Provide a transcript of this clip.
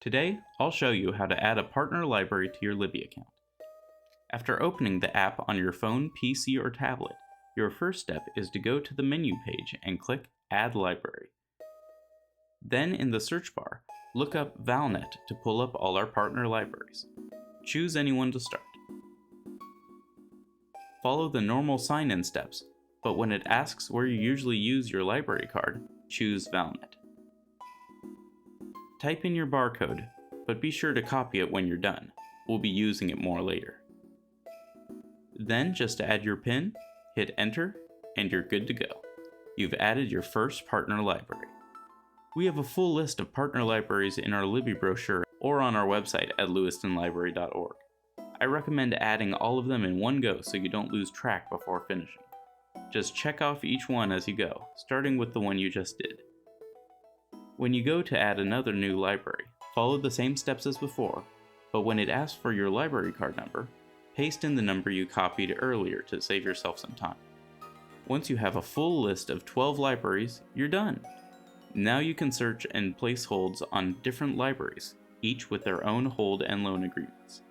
Today, I'll show you how to add a partner library to your Libby account. After opening the app on your phone, PC, or tablet, your first step is to go to the menu page and click Add Library. Then in the search bar, look up Valnet to pull up all our partner libraries. Choose anyone to start. Follow the normal sign-in steps, but when it asks where you usually use your library card, choose Valnet. Type in your barcode, but be sure to copy it when you're done. We'll be using it more later. Then just add your PIN, hit enter, and you're good to go. You've added your first partner library. We have a full list of partner libraries in our Libby brochure or on our website at lewistonlibrary.org. I recommend adding all of them in one go so you don't lose track before finishing. Just check off each one as you go, starting with the one you just did. When you go to add another new library, follow the same steps as before, but when it asks for your library card number, paste in the number you copied earlier to save yourself some time. Once you have a full list of 12 libraries, you're done. Now you can search and place holds on different libraries, each with their own hold and loan agreements.